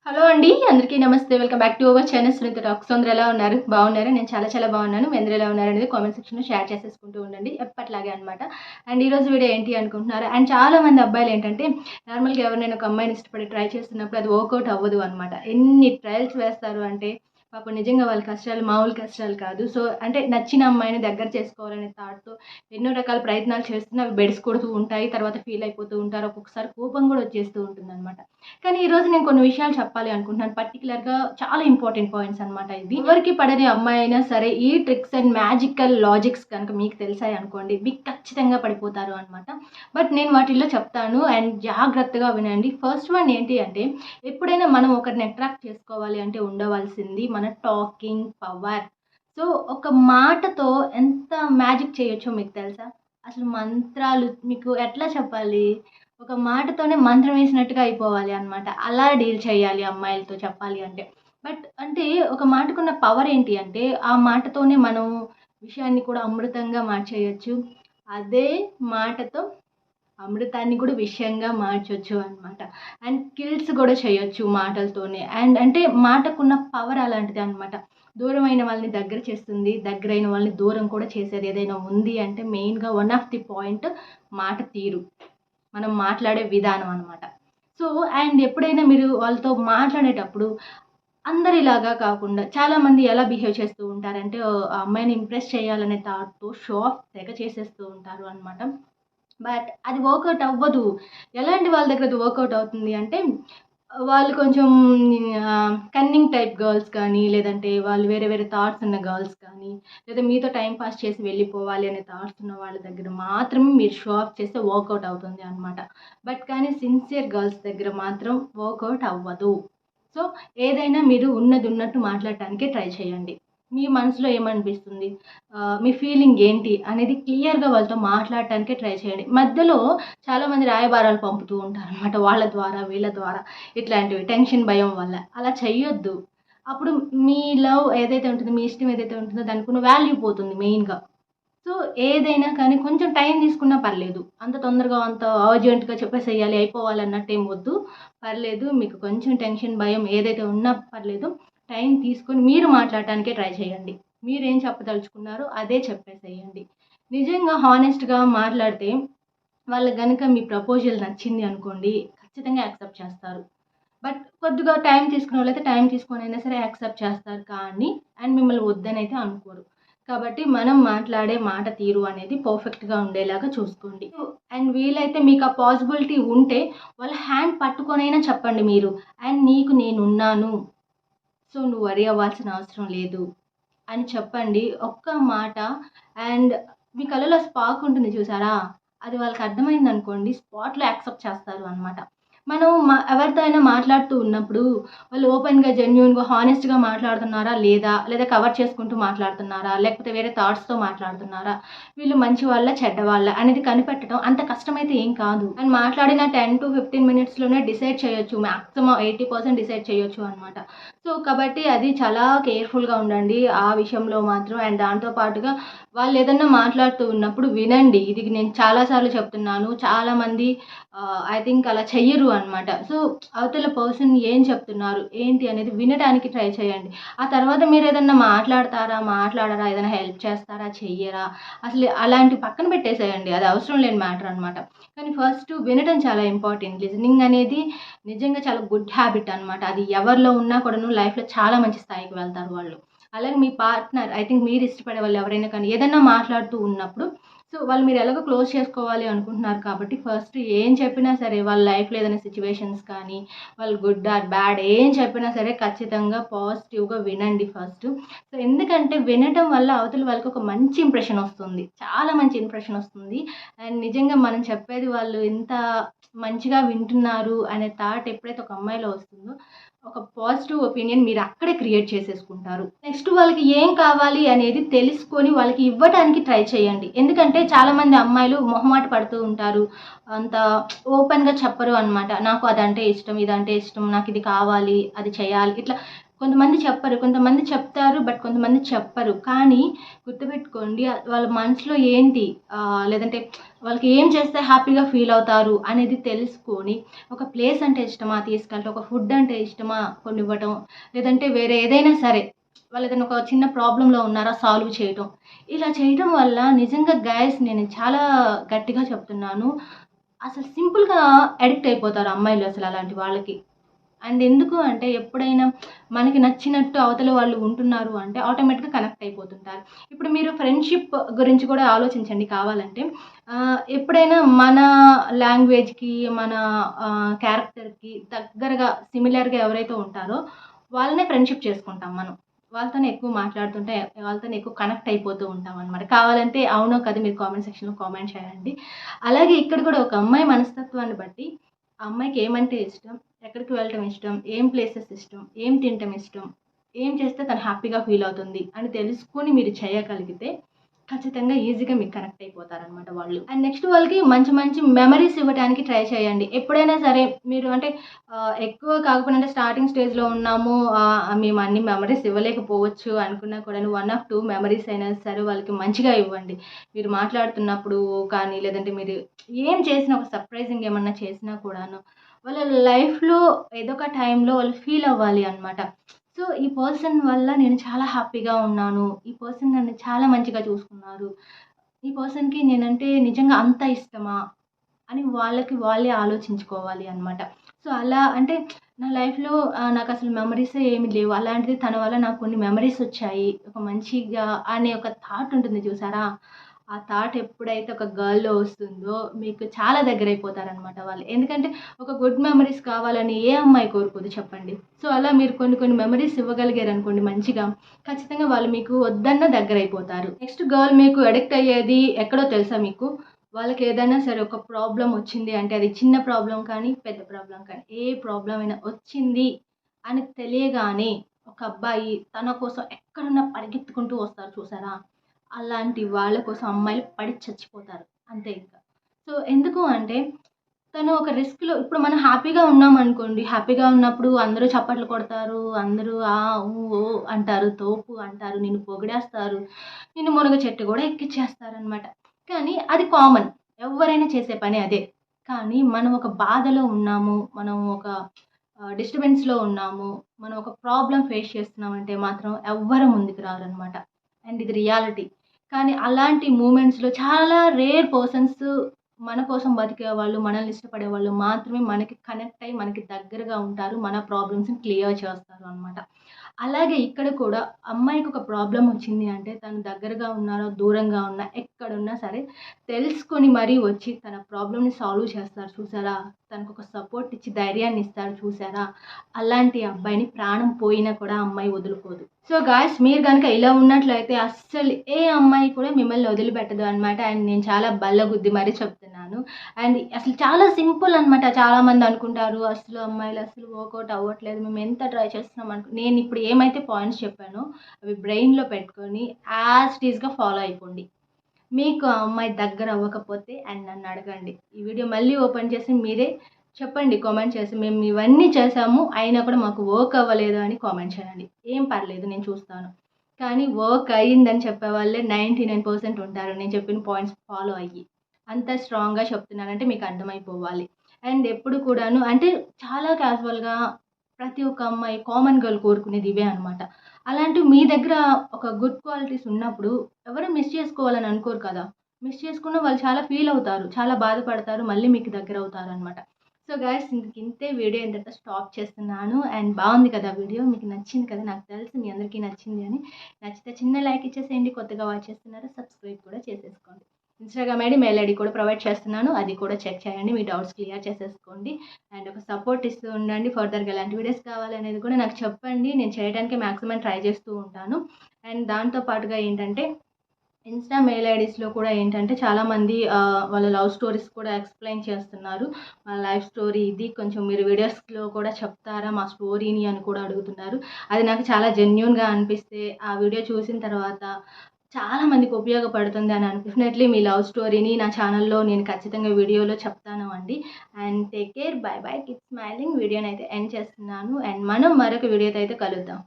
Hello అండి. అందరికీ నమస్తే. Welcome back to our channel Sunita talks. అందరూ ఎలా ఉన్నారు? బాగున్నారా? నేను చాలా బాగున్నాను. మీ అందరూ ఎలా ఉన్నారనేది కామెంట్ సెక్షన్‌లో షేర్ చేసేసుకుంటూ ఉండండి. ఎప్పటిలాగే అనమాట. అండ్ ఈరోజు వీడియో ఏంటి అనుకుంటున్నారా? అండ్ చాలామంది అబ్బాయిలు ఏంటంటే నార్మల్‌గా ఎవరినైనా ఒక అమ్మాయిని ఇష్టపడి ట్రై చేస్తున్నప్పుడు అది వర్కౌట్ అవ్వదు అనమాట. ఎన్ని ట్రయల్స్ వేస్తారు అంటే పాపం నిజంగా వాళ్ళ కష్టాలు మామూలు కష్టాలు కాదు. సో, అంటే నచ్చిన అమ్మాయిని దగ్గర చేసుకోవాలనే థాట్‌తో ఎన్నో రకాల ప్రయత్నాలు చేస్తున్నా అవి బెడిసి కొడుతూ ఉంటాయి. తర్వాత ఫీల్ అయిపోతూ ఉంటారు. ఒక్కొక్కసారి కోపం కూడా వచ్చేస్తూ ఉంటుందనమాట. కానీ ఈరోజు నేను కొన్ని విషయాలు చెప్పాలి అనుకుంటున్నాను. పర్టిక్యులర్‌గా చాలా ఇంపార్టెంట్ పాయింట్స్ అనమాట ఇవి. ఎవరికి పడని అమ్మాయి అయినా సరే ఈ ట్రిక్స్ అండ్ మ్యాజికల్ లాజిక్స్ కనుక మీకు తెలిసాయి అనుకోండి, మీకు ఖచ్చితంగా పడిపోతారు అనమాట. బట్ నేను వాటిల్లో చెప్తాను అండ్ జాగ్రత్తగా వినండి. ఫస్ట్ వన్ ఏంటి అంటే, ఎప్పుడైనా మనం ఒకరిని అట్రాక్ట్ చేసుకోవాలి అంటే ఉండవలసింది మన టాకింగ్ పవర్. సో, ఒక మాటతో ఎంత మ్యాజిక్ చేయొచ్చో మీకు తెలుసా? అసలు మంత్రాలు మీకు ఎట్లా చెప్పాలి? ఒక మాటతోనే మంత్రం వేసినట్టుగా అయిపోవాలి అనమాట. అలా డీల్ చేయాలి అమ్మాయిలతో చెప్పాలి అంటే. బట్ అంటే ఒక మాటకున్న పవర్ ఏంటి అంటే, ఆ మాటతోనే మనం విషయాన్ని కూడా అమృతంగా మార్చేయొచ్చు. అదే మాటతో అమృతాన్ని కూడా విషయంగా మార్చొచ్చు అనమాట. అండ్ కిల్స్ కూడా చేయొచ్చు మాటలతోనే. అండ్ అంటే మాటకున్న పవర్ అలాంటిది అనమాట. దూరమైన వాళ్ళని దగ్గర చేస్తుంది. దగ్గరైన వాళ్ళని దూరం కూడా చేసేది ఏదైనా ఉంది అంటే మెయిన్‌గా వన్ ఆఫ్ ది పాయింట్ మాట తీరు. మనం మాట్లాడే విధానం అనమాట. సో, అండ్ ఎప్పుడైనా మీరు వాళ్ళతో మాట్లాడేటప్పుడు అందరిలాగా కాకుండా చాలామంది ఎలా బిహేవ్ చేస్తూ ఉంటారంటే ఆ అమ్మాయిని ఇంప్రెస్ చేయాలనే థాట్‌తో షో ఆఫ్ తెగ చేసేస్తూ ఉంటారు అనమాట. బట్ అది వర్కౌట్ అవ్వదు. ఎలాంటి వాళ్ళ దగ్గర అది వర్కౌట్ అవుతుంది అంటే వాళ్ళు కొంచెం కన్నింగ్ టైప్ గర్ల్స్ కానీ, లేదంటే వాళ్ళు వేరే వేరే థాట్స్ ఉన్న గర్ల్స్ కానీ, లేదా మీతో టైమ్ పాస్ చేసి వెళ్ళిపోవాలి అనే థాట్స్ ఉన్న వాళ్ళ దగ్గర మాత్రమే మీరు షో ఆఫ్ చేస్తే వర్కౌట్ అవుతుంది అనమాట. బట్ కానీ సిన్సియర్ గర్ల్స్ దగ్గర మాత్రం వర్కౌట్ అవ్వదు. సో, ఏదైనా మీరు ఉన్నది ఉన్నట్టు మాట్లాడటానికే ట్రై చేయండి. మీ మనసులో ఏమనిపిస్తుంది? మీ ఫీలింగ్ ఏంటి అనేది క్లియర్‌గా వాళ్ళతో మాట్లాడటానికే ట్రై చేయండి. మధ్యలో చాలామంది రాయబారాలు పంపుతూ ఉంటారనమాట. వాళ్ళ ద్వారా, వీళ్ళ ద్వారా ఇట్లాంటివి టెన్షన్, భయం వల్ల. అలా చెయ్యొద్దు. అప్పుడు మీ లవ్ ఏదైతే ఉంటుందో, మీ ఇష్టం ఏదైతే ఉంటుందో దానికున్న వాల్యూ పోతుంది మెయిన్‌గా. సో, ఏదైనా కానీ కొంచెం టైం తీసుకున్నా పర్లేదు. అంత తొందరగా అంత అర్జెంట్‌గా చెప్పేసేయాలి, అయిపోవాలి అన్నట్టేం వద్దు. పర్లేదు మీకు కొంచెం టెన్షన్, భయం ఏదైతే ఉన్నా పర్లేదు. టైం తీసుకొని మీరు మాట్లాడటానికే ట్రై చేయండి. మీరేం చెప్పదలుచుకున్నారో అదే చెప్పేసేయండి. నిజంగా హానెస్ట్‌గా మాట్లాడితే వాళ్ళకి గనక మీ ప్రపోజల్ నచ్చింది అనుకోండి, ఖచ్చితంగా యాక్సెప్ట్ చేస్తారు. బట్ కొద్దిగా టైం తీసుకున్నోళ్ళైతే టైం తీసుకొనైనా సరే యాక్సెప్ట్ చేస్తారు కానీ అండ్ మిమ్మల్ని వద్దనైతే అనుకోరు. కాబట్టి మనం మాట్లాడే మాట తీరు అనేది పర్ఫెక్ట్‌గా ఉండేలాగా చూసుకోండి. అండ్ వీలైతే మీకు ఆ పాసిబిలిటీ ఉంటే వాళ్ళ హ్యాండ్ పట్టుకొనైనా చెప్పండి మీరు. అండ్ నీకు నేనున్నాను. సో, నువ్వు వరీ అవ్వాల్సిన అవసరం లేదు అని చెప్పండి. ఒక్క మాట అండ్ మీ కళ్ళలో స్పార్క్ ఉంటుంది చూసారా? అది వాళ్ళకి అర్థమైందనుకోండి స్పాట్‌లో యాక్సెప్ట్ చేస్తారు అనమాట. మనం ఎవరితో అయినా మాట్లాడుతూ ఉన్నప్పుడు వాళ్ళు ఓపెన్‌గా, జెన్యూన్‌గా, హానెస్ట్‌గా మాట్లాడుతున్నారా లేదా? లేదా కవర్ చేసుకుంటూ మాట్లాడుతున్నారా? లేకపోతే వేరే థాట్స్‌తో మాట్లాడుతున్నారా? వీళ్ళు మంచివాళ్ళా? చెడ్డవాళ్ళా? అనేది కనిపెట్టడం అంత కష్టమైతే ఏం కాదు. అండ్ మాట్లాడిన 10-15 మినిట్స్‌లోనే డిసైడ్ చేయొచ్చు. మాక్సిమం 80% డిసైడ్ చేయొచ్చు అనమాట. సో, కాబట్టి అది చాలా కేర్‌ఫుల్‌గా ఉండండి ఆ విషయంలో మాత్రం. అండ్ దాంతో పాటుగా వాళ్ళేదన్నా మాట్లాడుతూ ఉన్నప్పుడు వినండి. ఇది నేను చాలా సార్లు చెప్తున్నాను. చాలామంది ఐ థింక్ అలా చెయ్యరు అనమాట. సో, అవతల పర్సన్ ఏం చెప్తున్నారు, ఏంటి అనేది వినడానికి ట్రై చేయండి. ఆ తర్వాత మీరేదన్నా మాట్లాడతారా, మాట్లాడరా, ఏదైనా హెల్ప్ చేస్తారా, చెయ్యరా, అసలు అలాంటివి పక్కన పెట్టేసేయండి. అది అవసరం లేని మ్యాటర్ అనమాట. కానీ ఫస్ట్ వినటం చాలా ఇంపార్టెంట్. లిజనింగ్ అనేది నిజంగా చాలా గుడ్ హ్యాబిట్ అనమాట. అది ఎవరిలో ఉన్నా కూడాను లైఫ్‌లో చాలా మంచి స్థాయికి వెళ్తారు వాళ్ళు. అలాగే మీ పార్ట్నర్ ఐ థింక్ మీరు ఇష్టపడే వాళ్ళు ఎవరైనా కానీ ఏదన్నా మాట్లాడుతూ ఉన్నప్పుడు సో, వాళ్ళు మీరు ఎలాగో క్లోజ్ చేసుకోవాలి అనుకుంటున్నారు కాబట్టి ఫస్ట్ ఏం చెప్పినా సరే వాళ్ళ లైఫ్‌లో ఏదైనా సిట్యుయేషన్స్ కానీ, వాళ్ళు గుడ్ ఆర్ బ్యాడ్ ఏం చెప్పినా సరే ఖచ్చితంగా పాజిటివ్‌గా వినండి ఫస్ట్. సో, ఎందుకంటే వినటం వల్ల అవతల వాళ్ళకి ఒక మంచి ఇంప్రెషన్ వస్తుంది. చాలా మంచి ఇంప్రెషన్ వస్తుంది. అండ్ నిజంగా మనం చెప్పేది వాళ్ళు ఎంత మంచిగా వింటున్నారు అనే థాట్ ఎప్పుడైతే ఒక అమ్మాయిలో వస్తుందో, ఒక పాజిటివ్ ఒపీనియన్ మీరు అక్కడే క్రియేట్ చేసేసుకుంటారు. నెక్స్ట్ వాళ్ళకి ఏం కావాలి అనేది తెలుసుకొని వాళ్ళకి ఇవ్వటానికి ట్రై చేయండి. ఎందుకంటే చాలామంది అమ్మాయిలు మొహమాట పడుతూ ఉంటారు. అంత ఓపెన్‌గా చెప్పరు అనమాట. నాకు అదంటే ఇష్టం, ఇదంటే ఇష్టం, నాకిది కావాలి, అది చేయాలి ఇట్లా కొంతమంది చెప్పరు. కొంతమంది చెప్తారు. బట్ కొంతమంది చెప్పరు. కానీ గుర్తుపెట్టుకోండి వాళ్ళ మనసులో ఏంటి లేదంటే వాళ్ళకి ఏం చేస్తే హ్యాపీగా ఫీల్ అవుతారు అనేది తెలుసుకొని ఒక ప్లేస్ అంటే ఇష్టమా తీసుకెళ్ళటం, ఒక ఫుడ్ అంటే ఇష్టమా కొనివ్వటం, లేదంటే వేరే ఏదైనా సరే వాళ్ళు ఏదైనా ఒక చిన్న ప్రాబ్లంలో ఉన్నారా సాల్వ్ చేయటం. ఇలా చేయటం వల్ల నిజంగా గైస్ నేను చాలా గట్టిగా చెప్తున్నాను. అసలు సింపుల్‌గా అడిక్ట్ అయిపోతారు అమ్మాయిలు అసలు అలాంటి వాళ్ళకి. అండ్ ఎందుకు అంటే ఎప్పుడైనా మనకి నచ్చినట్టు అవతల వాళ్ళు ఉంటున్నారు అంటే ఆటోమేటిక్‌గా కనెక్ట్ అయిపోతుంటారు. ఇప్పుడు మీరు ఫ్రెండ్‌షిప్ గురించి కూడా ఆలోచించండి కావాలంటే. ఎప్పుడైనా మన లాంగ్వేజ్‌కి, మన క్యారెక్టర్‌కి దగ్గరగా సిమిలర్‌గా ఎవరైతే ఉంటారో వాళ్ళనే ఫ్రెండ్‌షిప్ చేసుకుంటాం మనం. వాళ్ళతోనే ఎక్కువ మాట్లాడుతుంటే, వాళ్ళతోనే ఎక్కువ కనెక్ట్ అయిపోతూ ఉంటామనమాట. కావాలంటే అవునో కాదో మీరు కామెంట్ సెక్షన్‌లో కామెంట్ చేయండి. అలాగే ఇక్కడ కూడా ఒక అమ్మాయి మనస్తత్వాన్ని బట్టి ఆ అమ్మాయికి ఏమంటే ఇష్టం, ఎక్కడికి వెళ్ళటం ఇష్టం, ఏం ప్లేసెస్ ఇష్టం, ఏం తినటం ఇష్టం, ఏం చేస్తే తను హ్యాపీగా ఫీల్ అవుతుంది అని తెలుసుకొని మీరు చేయగలిగితే ఖచ్చితంగా ఈజీగా మీకు కనెక్ట్ అయిపోతారనమాట వాళ్ళు. అండ్ నెక్స్ట్ వాళ్ళకి మంచి మంచి మెమరీస్ ఇవ్వడానికి ట్రై చేయండి. ఎప్పుడైనా సరే మీరు అంటే ఎక్కువ కాకపోయినా అంటే స్టార్టింగ్ స్టేజ్‌లో ఉన్నాము. మేము అన్ని మెమరీస్ ఇవ్వలేకపోవచ్చు అనుకున్నా కూడాను 1 ఆర్ 2 మెమరీస్ అయినా సరే వాళ్ళకి మంచిగా ఇవ్వండి. మీరు మాట్లాడుతున్నప్పుడు కానీ లేదంటే మీరు ఏం చేసినా ఒక సర్ప్రైజింగ్ ఏమన్నా చేసినా కూడాను వాళ్ళ లైఫ్‌లో ఏదో ఒక టైంలో వాళ్ళు ఫీల్ అవ్వాలి అనమాట. సో, ఈ పర్సన్ వల్ల నేను చాలా హ్యాపీగా ఉన్నాను. ఈ పర్సన్ నన్ను చాలా మంచిగా చూసుకున్నారు. ఈ పర్సన్‌కి నేనంటే నిజంగా అంత ఇష్టమా? అని వాళ్ళకి వాళ్ళే ఆలోచించుకోవాలి అనమాట. సో, అలా అంటే నా లైఫ్‌లో నాకసలు మెమరీసే ఏమి లేవు. అలాంటిది తన వల్ల నాకు కొన్ని మెమరీస్ వచ్చాయి. ఒక మంచిగా అనే ఒక థాట్ ఉంటుంది చూసారా? ఆ థాట్ ఎప్పుడైతే ఒక గర్ల్‌లో వస్తుందో మీకు చాలా దగ్గరైపోతారనమాట వాళ్ళు. ఎందుకంటే ఒక గుడ్ మెమరీస్ కావాలని ఏ అమ్మాయి కోరుకోదు చెప్పండి. సో, అలా మీరు కొన్ని కొన్ని మెమరీస్ ఇవ్వగలిగారనుకోండి మంచిగా, ఖచ్చితంగా వాళ్ళు మీకు వద్దన్నా దగ్గరైపోతారు. నెక్స్ట్ గర్ల్ మీకు అడిక్ట్ అయ్యేది ఎక్కడో తెలుసా మీకు? వాళ్ళకేదైనా సరే ఒక ప్రాబ్లమ్ వచ్చింది అంటే అది చిన్న ప్రాబ్లమ్ కానీ, పెద్ద ప్రాబ్లమ్ కానీ, ఏ ప్రాబ్లమ్ అయినా వచ్చింది అని తెలియగానే ఒక అబ్బాయి తన కోసం ఎక్కడున్నా పరిగెత్తుకుంటూ వస్తారు చూసారా? అలాంటి వాళ్ళ కోసం అమ్మాయిలు పడి చచ్చిపోతారు. అంతే ఇంక. సో, ఎందుకు అంటే తను ఒక రిస్క్‌లో ఇప్పుడు మనం హ్యాపీగా ఉన్నామనుకోండి, హ్యాపీగా ఉన్నప్పుడు అందరూ చప్పట్లు కొడతారు. అందరూ ఆ! ఊ! ఓ! అంటారు. తోపు అంటారు. నిన్ను పొగిడేస్తారు. నిన్ను మునగ చెట్టు గూడా ఎక్కిచ్చేస్తారనమాట. కానీ అది కామన్. ఎవ్వరైనా చేసే పని అదే. కానీ మనం ఒక బాధలో ఉన్నాము. మనం ఒక డిస్టర్బెన్స్‌లో ఉన్నాము. మనం ఒక ప్రాబ్లమ్ ఫేస్ చేస్తున్నామంటే మాత్రం ఎవ్వరు ముందుకు రారనమాట. అండ్ ఇది రియాలిటీ. కానీ అలాంటి మూమెంట్స్‌లో చాలా రేర్ పర్సన్స్ మన కోసం బతికేవాళ్ళు, మనల్ని ఇష్టపడేవాళ్ళు మాత్రమే మనకి కనెక్ట్ అయ్యి, మనకి దగ్గరగా ఉంటారు. మన ప్రాబ్లమ్స్‌ని క్లియర్ చేస్తారు అనమాట. అలాగే ఇక్కడ కూడా అమ్మాయికి ఒక ప్రాబ్లమ్ వచ్చింది అంటే తను దగ్గరగా ఉన్నారో, దూరంగా ఉన్నా, ఎక్కడున్నా సరే తెలుసుకొని మరీ వచ్చి తన ప్రాబ్లమ్‌ని సాల్వ్ చేస్తారు చూసారా? తనకొక సపోర్ట్ ఇచ్చి ధైర్యాన్ని ఇస్తారు చూసారా? అలాంటి అబ్బాయిని ప్రాణం పోయినా కూడా ఆ అమ్మాయి వదులుకోదు. సో గాయ్స్ మీరు గనుక ఇలా ఉన్నట్లయితే అస్సలు ఏ అమ్మాయి కూడా మిమ్మల్ని వదిలిపెట్టదు అనమాట. అండ్ నేను చాలా బల్లగుద్ది మరీ చెప్తున్నాను. అండ్ అసలు చాలా సింపుల్ అనమాట. చాలామంది అనుకుంటారు అసలు అమ్మాయిలు అసలు వర్కౌట్ అవ్వట్లేదు. మేము ఎంత ట్రై చేస్తున్నాం నేను ఇప్పుడు ఏమైతే పాయింట్స్ చెప్పానో అవి బ్రెయిన్‌లో పెట్టుకొని యాజ్ ఇట్ ఈస్‌గా ఫాలో అయిపోండి. మీకు ఆ అమ్మాయి దగ్గర అవ్వకపోతే అండ్ నన్ను అడగండి. ఈ వీడియో మళ్ళీ ఓపెన్ చేసి మీరే చెప్పండి కామెంట్ చేసి. మేము ఇవన్నీ చేసాము. అయినా కూడా మాకు వర్క్ అవ్వలేదు అని కామెంట్ చేయండి. ఏం పర్లేదు నేను చూస్తాను. కానీ వర్క్ అయిందని చెప్పేవాళ్ళే 99% ఉంటారు. నేను చెప్పిన పాయింట్స్ ఫాలో అయ్యి. అంత స్ట్రాంగ్‌గా చెప్తున్నానంటే మీకు అర్థమైపోవాలి. అండ్ ఎప్పుడు కూడాను అంటే చాలా క్యాజువల్‌గా ప్రతి ఒక్క అమ్మాయి కామన్ గర్ల్ కోరుకునేది ఇవే అనమాట. అలాంటివి మీ దగ్గర ఒక గుడ్ క్వాలిటీస్ ఉన్నప్పుడు ఎవరు మిస్ చేసుకోవాలని అనుకోరు కదా! మిస్ చేసుకున్న వాళ్ళు చాలా ఫీల్ అవుతారు. చాలా బాధపడతారు. మళ్ళీ మీకు దగ్గరవుతారనమాట. సో గైస్ ఇంతే వీడియో ఇంతటితో స్టాప్ చేస్తున్నాను. అండ్ బావుంది కదా వీడియో. మీకు నచ్చింది కదా! నాకు తెలుసు మీ అందరికీ నచ్చింది అని. నచ్చితే చిన్న లైక్ ఇచ్చేసేయండి. కొత్తగా వాచ్ చేస్తున్నారు సబ్స్క్రైబ్ కూడా చేసేసుకోండి. ఇన్‌స్టాగ్రామ్ ఐడీ, మెయిల్ ఐడీ కూడా ప్రొవైడ్ చేస్తున్నాను. అది కూడా చెక్ చేయండి. మీ డౌట్స్ క్లియర్ చేసేసుకోండి. అండ్ ఒక సపోర్ట్ ఇస్తూ ఉండండి. ఫర్దర్‌గా ఎలాంటి వీడియోస్ కావాలనేది కూడా నాకు చెప్పండి. నేను చేయడానికి మాక్సిమం ట్రై చేస్తూ ఉంటాను. అండ్ దాంతో పాటుగా ఏంటంటే ఇన్‌స్టా మెయిల్ ఐడీస్‌లో కూడా ఏంటంటే చాలామంది వాళ్ళ లవ్ స్టోరీస్ కూడా ఎక్స్‌ప్లెయిన్ చేస్తున్నారు. మా లైఫ్ స్టోరీ ఇది. కొంచెం మీరు వీడియోస్‌లో కూడా చెప్తారా మా స్టోరీని అని కూడా అడుగుతున్నారు. అది నాకు చాలా జెన్యూన్‌గా అనిపిస్తే ఆ వీడియో చూసిన తర్వాత చాలా మందికి ఉపయోగపడుతుంది అని డెఫినెట్లీ మీ లవ్ స్టోరీని నా ఛానల్లో నేను ఖచ్చితంగా వీడియోలో చెప్తాను అండి. And take care. Bye bye. Keep smiling. వీడియోనైతే ఎండ్ చేస్తున్నాను. అండ్ మనం మరొక వీడియోతో అయితే కలుద్దాం.